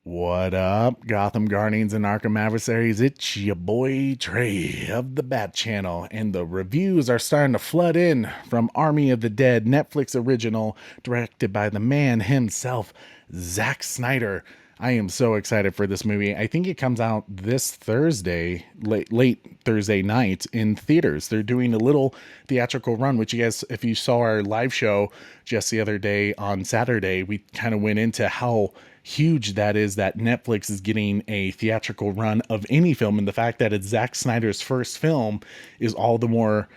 What up, Gotham Guardians and Arkham Adversaries? It's your boy Trey of the Bat Channel, and the reviews are starting to flood in from Army of the Dead, Netflix original, directed by the man himself, Zack Snyder. I am so excited for this movie. I think it comes out this Thursday, late Thursday night in theaters. They're doing a little theatrical run, which you guys, if you saw our live show just the other day on Saturday, we kind of went into how huge that is that Netflix is getting a theatrical run of any film, and the fact that it's Zack Snyder's first film is all the more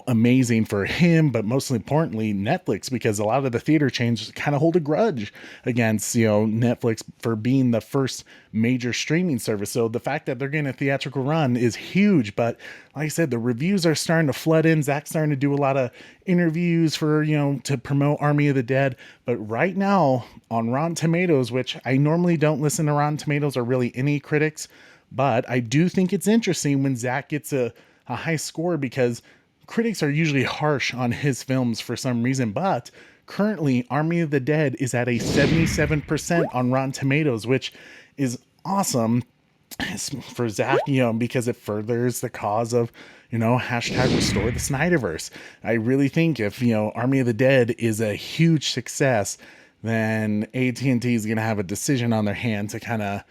amazing for him, but most importantly Netflix, because a lot of the theater chains kind of hold a grudge against Netflix for being the first major streaming service. So the fact that they're getting a theatrical run is huge. But like I said, the reviews are starting to flood in. Zach's starting to do a lot of interviews for to promote Army of the Dead. But right now on Rotten Tomatoes, which I normally don't listen to Rotten Tomatoes or really any critics, but I do think it's interesting when Zach gets a high score, because critics are usually harsh on his films for some reason. But currently Army of the Dead is at a 77% on Rotten Tomatoes, which is awesome for Zach, because it furthers the cause of, hashtag restore the Snyderverse. I really think if, Army of the Dead is a huge success, then AT&T is going to have a decision on their hand to kind of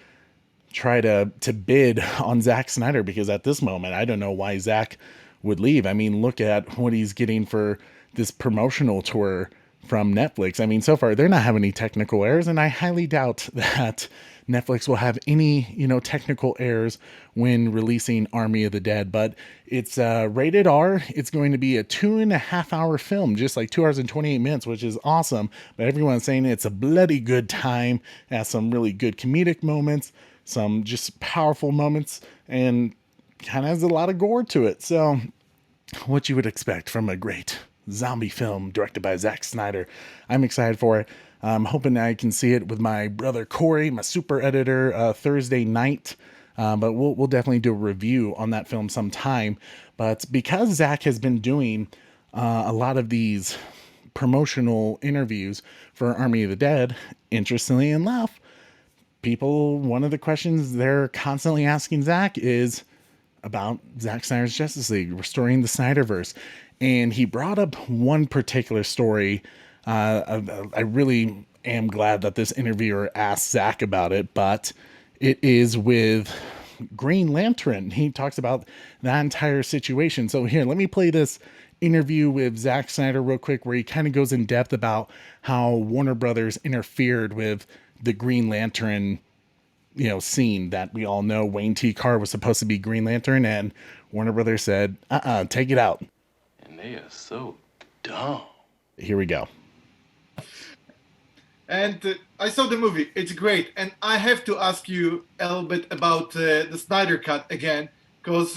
try to bid on Zack Snyder, because at this moment, I don't know why Zack would leave. I mean, look at what he's getting for this promotional tour from Netflix. I mean, so far they're not having any technical errors, and I highly doubt that Netflix will have any, technical errors when releasing Army of the Dead. But it's rated R. It's going to be a 2.5 hour film, just like 2 hours and 28 minutes, which is awesome. But everyone's saying it's a bloody good time. It has some really good comedic moments, some just powerful moments, and kind of has a lot of gore to it. So what you would expect from a great zombie film directed by Zack Snyder. I'm excited for it. I'm hoping I can see it with my brother Corey, my super editor, Thursday night. But we'll definitely do a review on that film sometime. But because Zach has been doing a lot of these promotional interviews for Army of the Dead, interestingly enough, one of the questions they're constantly asking Zach is about Zack Snyder's Justice League, restoring the Snyderverse. And he brought up one particular story. I really am glad that this interviewer asked Zach about it, but it is with Green Lantern. He talks about that entire situation. So here, let me play this interview with Zack Snyder real quick, where he kind of goes in depth about how Warner Brothers interfered with the Green Lantern scene that we all know. Wayne T. Carr was supposed to be Green Lantern, and Warner Brothers said, take it out. And they are so dumb. Here we go. And I saw the movie. It's great. And I have to ask you a little bit about the Snyder Cut again, because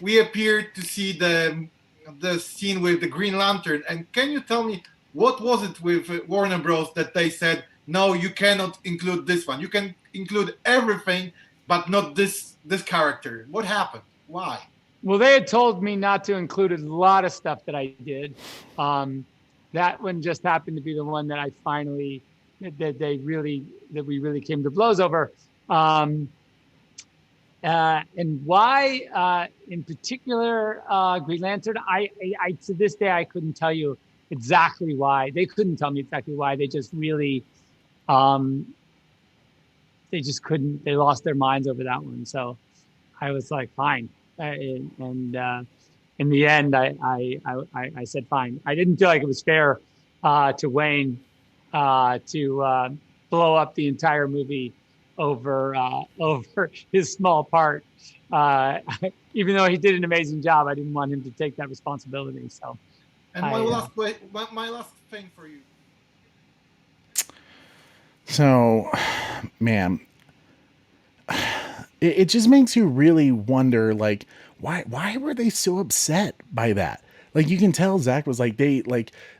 we appeared to see the scene with the Green Lantern. And can you tell me, what was it with Warner Bros. That they said, no, you cannot include this one. You can include everything, but not this character. What happened? Why? Well, they had told me not to include a lot of stuff that I did. That one just happened to be the one that I finally, that we really came to blows over. And why, in particular, Green Lantern, I to this day, I couldn't tell you exactly why. They couldn't tell me exactly why. They just really, they just couldn't, they lost their minds over that one. So I was like, fine. And in the end, I said, fine. I didn't feel like it was fair to Wayne to blow up the entire movie over his small part. Even though he did an amazing job, I didn't want him to take that responsibility. So, and my last thing for you. So, man, it just makes you really wonder, like, why were they so upset by that? Like, you can tell Zach was like, there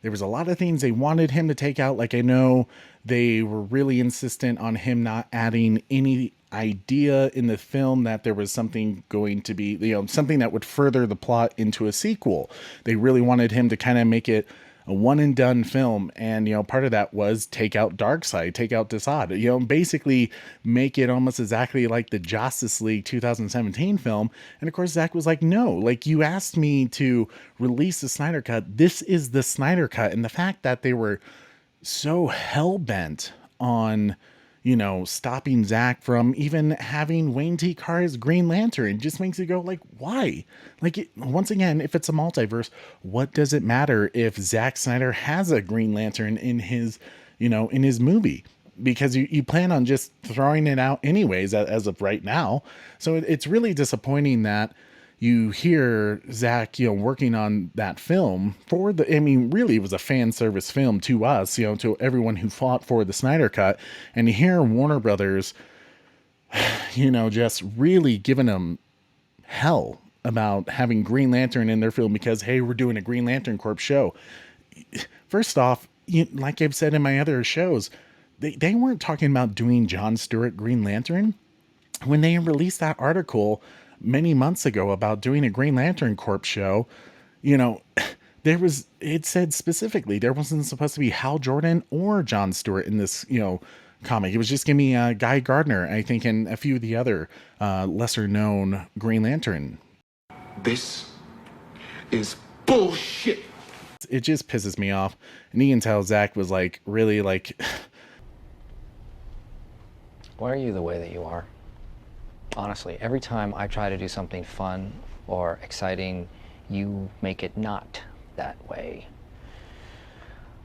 was a lot of things they wanted him to take out. Like, I know they were really insistent on him not adding any idea in the film that there was something going to be, something that would further the plot into a sequel. They really wanted him to kind of make it a one and done film. And, part of that was take out Darkseid, take out Desaad, basically make it almost exactly like the Justice League 2017 film. And of course, Zack was like, no, like, you asked me to release the Snyder Cut. This is the Snyder Cut. And the fact that they were so hell bent on, stopping Zack from even having Wayne T. Carr's Green Lantern just makes you go, like, why? Like, once again, if it's a multiverse, what does it matter if Zack Snyder has a Green Lantern in his, in his movie? Because you plan on just throwing it out anyways as of right now. So it's really disappointing that you hear Zack, working on that film really it was a fan service film to us, to everyone who fought for the Snyder Cut. And you hear Warner Brothers, just really giving them hell about having Green Lantern in their film because, hey, we're doing a Green Lantern Corps show. First off, like I've said in my other shows, they weren't talking about doing John Stewart Green Lantern. When they released that article many months ago about doing a Green Lantern Corps show, it said specifically there wasn't supposed to be Hal Jordan or John Stewart in this, comic. It was just going to be Guy Gardner, I think, and a few of the other lesser known Green Lantern. This is bullshit. It just pisses me off. And you can tell Zack was like, really, like, why are you the way that you are? Honestly, every time I try to do something fun or exciting, you make it not that way.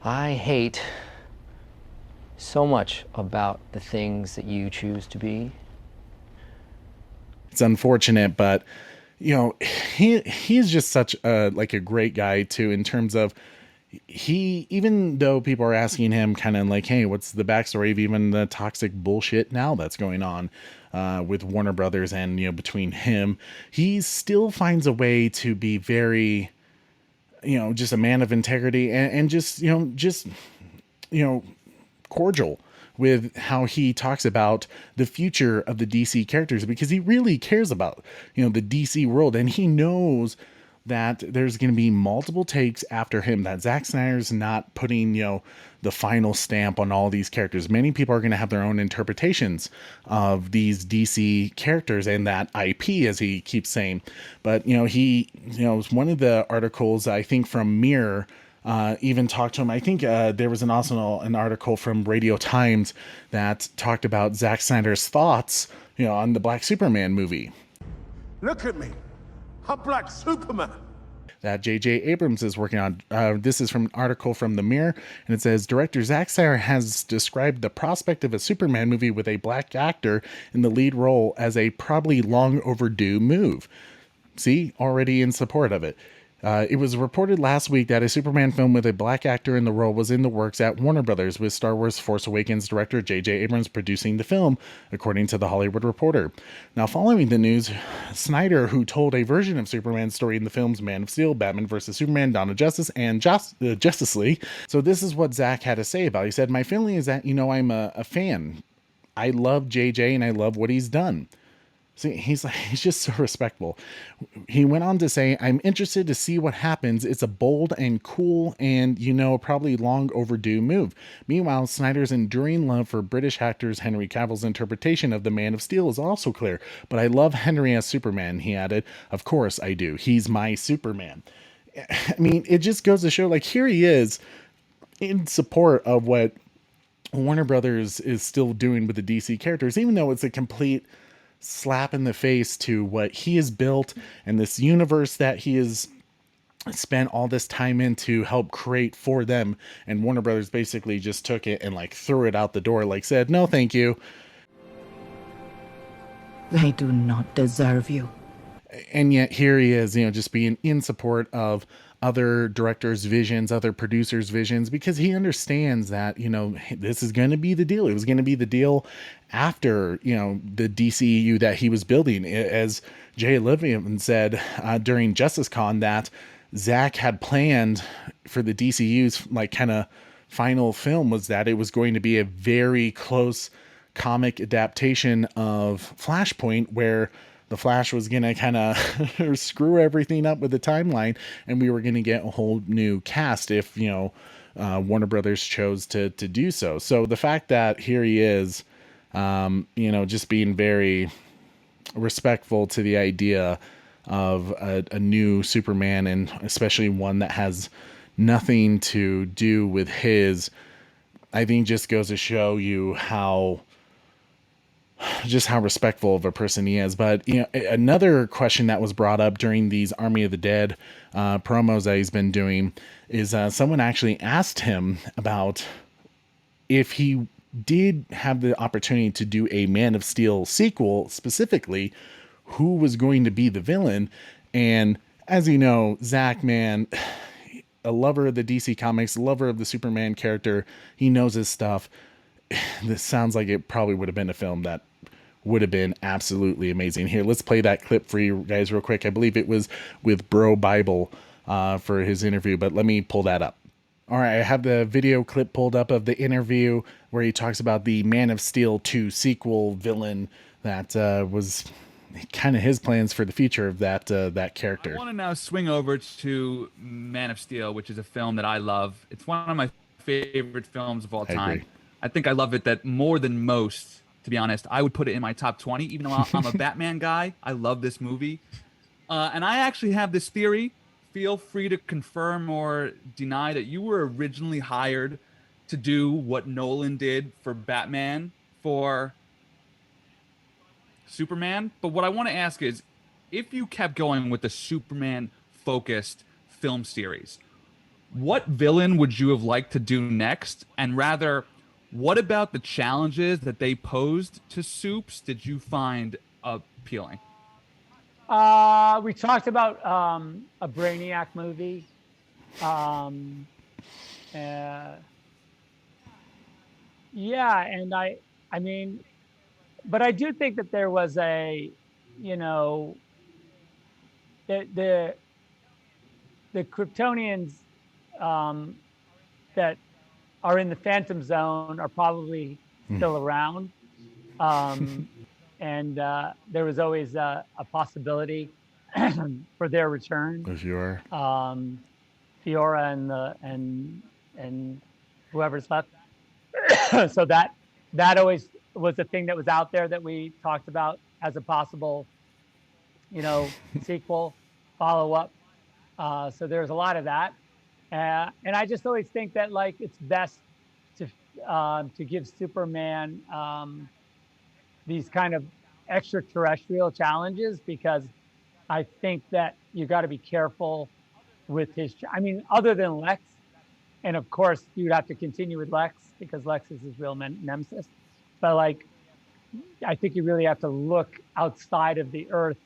I hate so much about the things that you choose to be. It's unfortunate, but he's just such a great guy too, in terms of even though people are asking him kind of like, hey, what's the backstory of even the toxic bullshit now that's going on with Warner Brothers and, between him, he still finds a way to be very, just a man of integrity and just cordial with how he talks about the future of the DC characters, because he really cares about, the DC world. And he knows that there's going to be multiple takes after him, that Zack Snyder's not putting, the final stamp on all these characters. Many people are going to have their own interpretations of these DC characters and that IP, as he keeps saying. But, one of the articles, I think from Mirror, even talked to him. I think there was also an article from Radio Times that talked about Zack Snyder's thoughts, on the Black Superman movie. Look at me. I'm Black Superman. That J.J. Abrams is working on. This is from an article from The Mirror, and it says, director Zack Snyder has described the prospect of a Superman movie with a black actor in the lead role as a probably long overdue move. See, already in support of it. It was reported last week that a Superman film with a black actor in the role was in the works at Warner Brothers, with Star Wars Force Awakens director J.J. Abrams producing the film, according to The Hollywood Reporter. Now, following the news, Snyder, who told a version of Superman's story in the films Man of Steel, Batman vs. Superman, Dawn of Justice, and Justice League. So this is what Zack had to say about it. He said, my feeling is that, I'm a fan. I love JJ and I love what he's done. See, he's just so respectful. He went on to say, I'm interested to see what happens. It's a bold and cool and, probably long overdue move. Meanwhile, Snyder's enduring love for British actors Henry Cavill's interpretation of the Man of Steel is also clear. But I love Henry as Superman, he added. Of course I do. He's my Superman. I mean, it just goes to show, like, here he is in support of what Warner Brothers is still doing with the DC characters, even though it's a complete slap in the face to what he has built and this universe that he has spent all this time in to help create for them. And Warner Brothers basically just took it and threw it out the door, said, no, thank you. They do not deserve you. And yet here he is, just being in support of other directors' visions, other producers' visions, because he understands that, this is going to be the deal. It was going to be the deal after, the DCU that he was building. As Jay Levin said during Justice Con, that Zack had planned for the DCU's kind of final film was that it was going to be a very close comic adaptation of Flashpoint, where the Flash was going to kind of screw everything up with the timeline, and we were going to get a whole new cast if, Warner Brothers chose to do so. So the fact that here he is, just being very respectful to the idea of a new Superman, and especially one that has nothing to do with his, I think just goes to show you how respectful of a person he is. But another question that was brought up during these Army of the Dead promos that he's been doing is someone actually asked him about if he did have the opportunity to do a Man of Steel sequel, specifically, who was going to be the villain. And as you know, Zack, man, a lover of the DC Comics, a lover of the Superman character, he knows his stuff. This sounds like it probably would have been a film that would have been absolutely amazing. Here, let's play that clip for you guys real quick. I believe it was with Bro Bible for his interview, but let me pull that up. All right, I have the video clip pulled up of the interview where he talks about the Man of Steel 2 sequel villain that was kind of his plans for the future of that character. I want to now swing over to Man of Steel, which is a film that I love. It's one of my favorite films of all time. I think I love it that more than most, to be honest. I would put it in my top 20, even though I'm a Batman guy. I love this movie. And I actually have this theory. Feel free to confirm or deny that you were originally hired to do what Nolan did for Batman for Superman. But what I want to ask is, if you kept going with the Superman-focused film series, what villain would you have liked to do next? And rather, what about the challenges that they posed to Supes did you find appealing? We talked about a Brainiac movie. Yeah, and I mean, but I do think that there was a, the Kryptonians that are in the Phantom Zone are probably still around. And there was always a possibility for their return. Sure. Fiora and whoever's left. So that always was the thing that was out there that we talked about as a possible, sequel, follow up. So there's a lot of that. And I just always think that it's best to give Superman these kind of extraterrestrial challenges, because I think that you got to be careful with his, other than Lex, and of course you'd have to continue with Lex because Lex is his real nemesis. But I think you really have to look outside of the Earth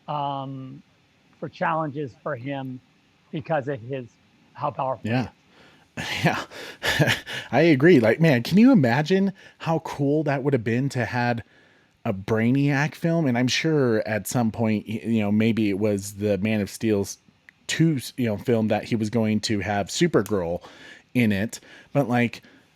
for challenges for him because of how powerful. Yeah. Yeah, I agree. Man, can you imagine how cool that would have been to had a Brainiac film? And I'm sure at some point, maybe it was the Man of Steel's 2, film that he was going to have Supergirl in it. But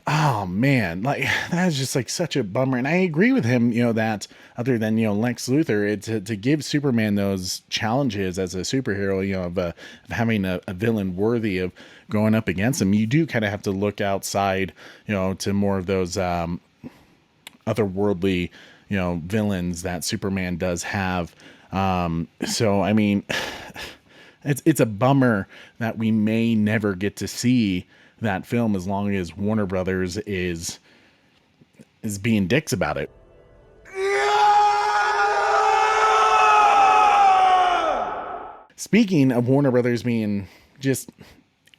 oh man, that's just such a bummer. And I agree with him, that other than, Lex Luthor, to give Superman those challenges as a superhero, of having a villain worthy of going up against him, you do kind of have to look outside, to more of those otherworldly, villains that Superman does have. So, I mean, it's a bummer that we may never get to see that film as long as Warner Brothers is being dicks about it. Speaking of Warner Brothers being just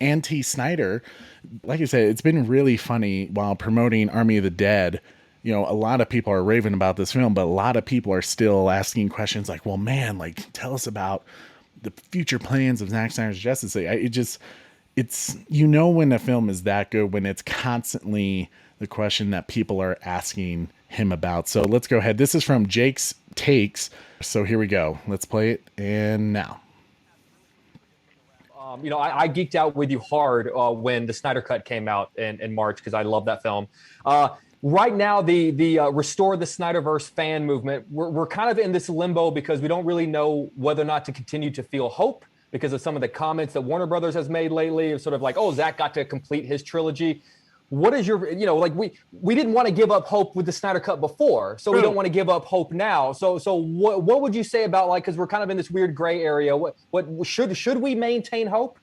anti-Snyder, like I said, it's been really funny while promoting Army of the Dead. A lot of people are raving about this film, but a lot of people are still asking questions well, man, tell us about the future plans of Zack Snyder's Justice League. It's when a film is that good, when it's constantly the question that people are asking him about. So let's go ahead. This is from Jake's Takes. So here we go. Let's play it. And now. I geeked out with you hard when the Snyder Cut came out in March because I love that film. right now, the Restore the Snyderverse fan movement, we're kind of in this limbo because we don't really know whether or not to continue to feel hope because of some of the comments that Warner Brothers has made lately, of sort of like, oh, Zack got to complete his trilogy. What is your, like we didn't want to give up hope with the Snyder Cut before, so we don't want to give up hope now. So what would you say about, like, because we're kind of in this weird gray area, what should we maintain hope?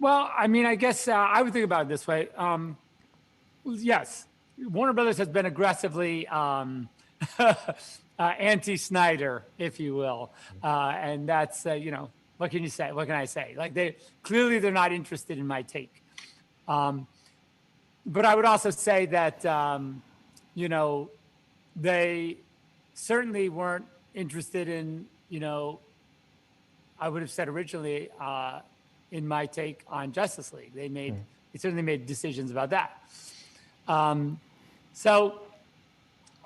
Well, I mean, I guess I would think about it this way. Yes, Warner Brothers has been aggressively anti-Snyder, if you will, and that's what can you say? What can I say? Like, they're not interested in my take. But I would also say that, they certainly weren't interested in, I would have said originally, in my take on Justice League. They certainly made decisions about that. So,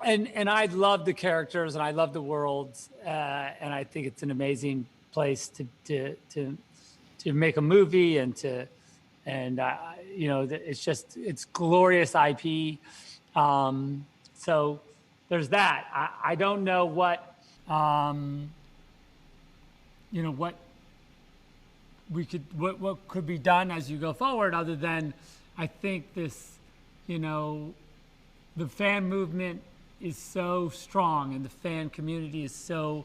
and I love the characters and I love the worlds, and I think it's an amazing place to make a movie and it's glorious IP. So there's that. I don't know what what could be done as you go forward, other than I think this, the fan movement is so strong and the fan community is so,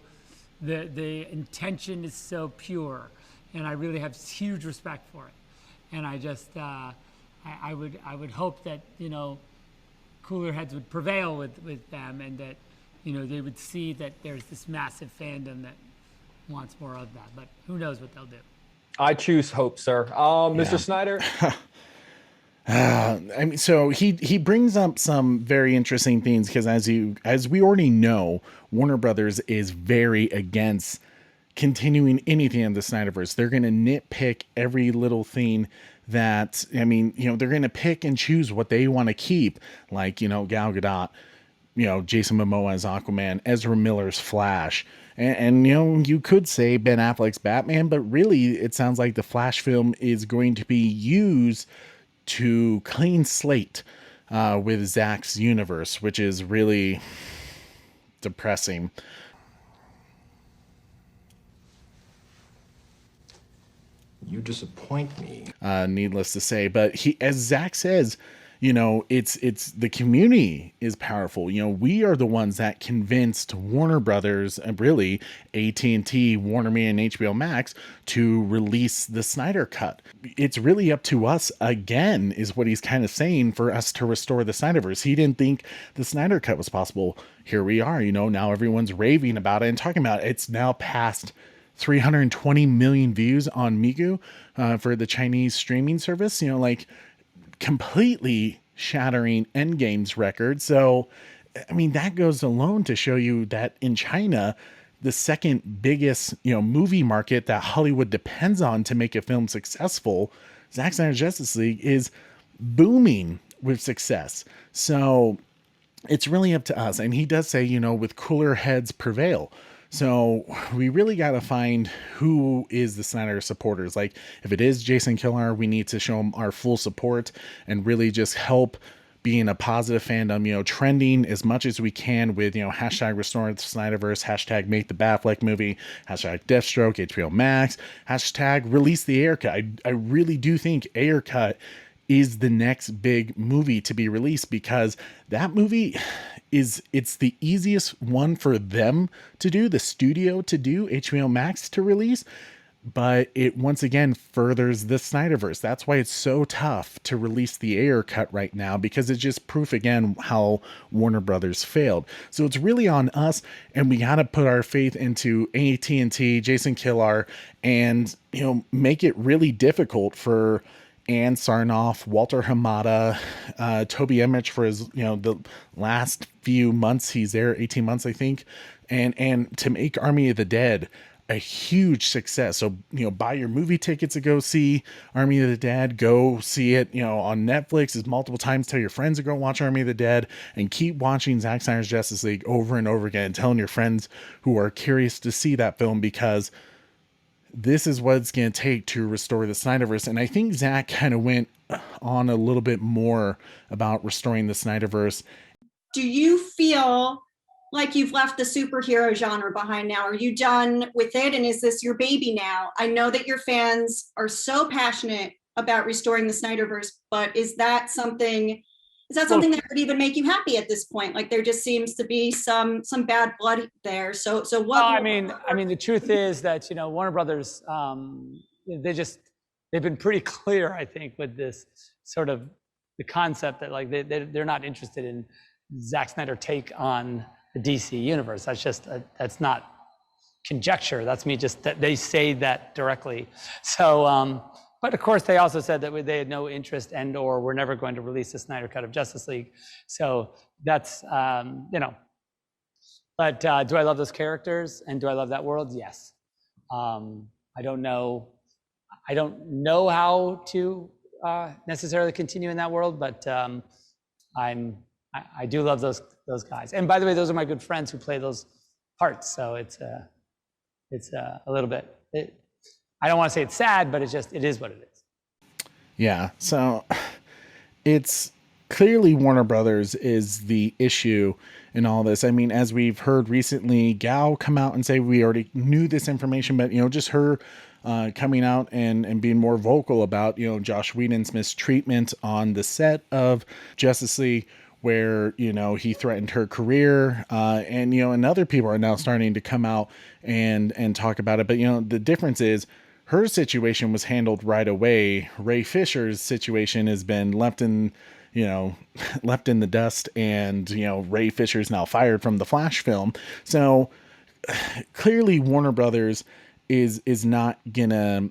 the intention is so pure, and I really have huge respect for it. And I just, I would hope that, cooler heads would prevail with them, and that, they would see that there's this massive fandom that wants more of that. But who knows what they'll do. I choose hope, sir. Mr. Snyder? I mean, so he brings up some very interesting things, because as we already know, Warner Brothers is very against continuing anything in the Snyderverse. They're going to nitpick every little thing that, they're going to pick and choose what they want to keep, like, Gal Gadot, Jason Momoa as Aquaman, Ezra Miller's Flash, and you could say Ben Affleck's Batman, but really it sounds like the Flash film is going to be used to clean slate with Zack's universe, which is really depressing. You disappoint me. Needless to say, but as Zack says, it's the community is powerful. We are the ones that convinced Warner Brothers, and really AT&T, Warner Media, and HBO Max to release the Snyder Cut. It's really up to us again, is what he's kind of saying, for us to restore the Snyderverse. He didn't think the Snyder Cut was possible. Here we are. Now everyone's raving about it and talking about it. It's now past 320 million views on Migu for the Chinese streaming service, completely shattering Endgame's record. So, that goes alone to show you that in China, the second biggest, movie market that Hollywood depends on to make a film successful, Zack Snyder's Justice League is booming with success. So it's really up to us. And he does say, with cooler heads prevail. So we really got to find who is the Snyder supporters. Like, if it is Jason Kilar, we need to show him our full support and really just help being a positive fandom, trending as much as we can with, hashtag restore the Snyderverse, hashtag make the Batfleck movie, hashtag Deathstroke, HBO Max, hashtag release the Ayer Cut. I really do think Ayer Cut is the next big movie to be released, because that movie it's the easiest one for them to do, the studio to do, HBO Max to release, but it once again furthers the Snyderverse. That's why it's so tough to release the Ayer Cut right now, because it's just proof again how Warner Brothers failed. So it's really on us, and we got to put our faith into AT&T, Jason Kilar, and make it really difficult for Ann Sarnoff, Walter Hamada, Toby Emmerich for his, the last few months he's there, 18 months, I think, and to make Army of the Dead a huge success. So, buy your movie tickets to go see Army of the Dead, go see it, on Netflix as multiple times, tell your friends to go watch Army of the Dead, and keep watching Zack Snyder's Justice League over and over again, and telling your friends who are curious to see that film, because this is what it's going to take to restore the Snyderverse. And I think Zack kind of went on a little bit more about restoring the Snyderverse. Do you feel like you've left the superhero genre behind now? Are you done with it? And is this your baby now? I know that your fans are so passionate about restoring the Snyderverse, but is that something that would even make you happy at this point? Like there just seems to be some bad blood there. So what? Well, I mean, the truth is that, you know, Warner Brothers, they've been pretty clear, I think, with this sort of the concept that like they're not interested in Zack Snyder take on the DC universe. That's just that's not conjecture. That's me just that they say that directly. So, but of course, they also said that they had no interest and/or were never going to release the Snyder Cut of Justice League. So that's you know. But do I love those characters and do I love that world? Yes. I don't know how to necessarily continue in that world, but I do love those guys. And by the way, those are my good friends who play those parts. So it's a little bit. I don't want to say it's sad, but it is what it is. Yeah. So it's clearly Warner Brothers is the issue in all this. I mean, as we've heard recently, Gal come out and say we already knew this information, but, you know, just her coming out and being more vocal about, you know, Joss Whedon's mistreatment on the set of Justice League, where, you know, he threatened her career, and, you know, and other people are now starting to come out and talk about it. But, you know, the difference is her situation was handled right away. Ray Fisher's situation has been left in the dust, and, you know, Ray Fisher's now fired from the Flash film. So clearly Warner Brothers is not gonna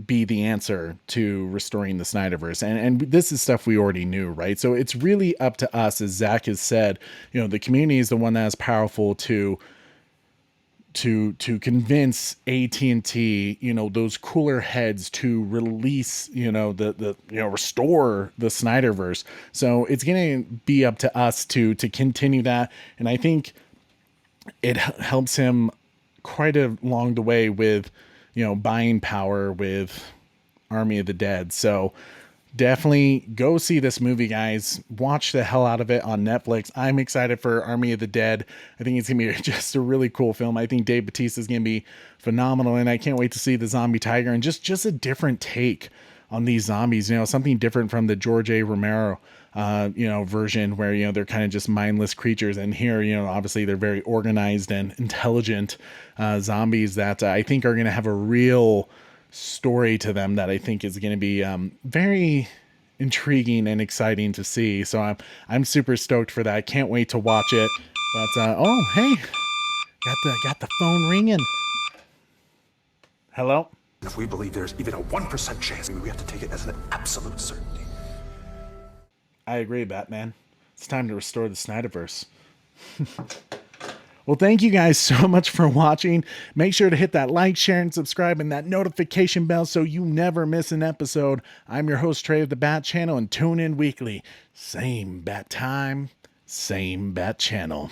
be the answer to restoring the Snyderverse. And this is stuff we already knew, right? So it's really up to us, as Zack has said, you know, the community is the one that is powerful to convince AT&T, you know, those cooler heads to release, you know, restore the Snyderverse. So it's going to be up to us to continue that. And I think it helps him quite along the way with, you know, buying power with Army of the Dead. So definitely go see this movie, guys. Watch the hell out of it on Netflix. I'm excited for Army of the Dead. I think it's going to be just a really cool film. I think Dave Bautista is going to be phenomenal, and I can't wait to see the zombie tiger and just a different take on these zombies, you know, something different from the George A. Romero, you know, version where, you know, they're kind of just mindless creatures. And here, you know, obviously they're very organized and intelligent zombies that I think are going to have a real story to them that I think is going to be very intriguing and exciting to see. So I'm super stoked for that. I can't wait to watch it. But oh, hey, got the phone ringing. Hello? If we believe there's even a 1% chance, we have to take it as an absolute certainty. I agree, Batman. It's time to restore the Snyderverse. Well, thank you guys so much for watching. Make sure to hit that like, share, and subscribe, and that notification bell so you never miss an episode. I'm your host, Trey of the Bat Channel, and tune in weekly. Same bat time, same bat channel.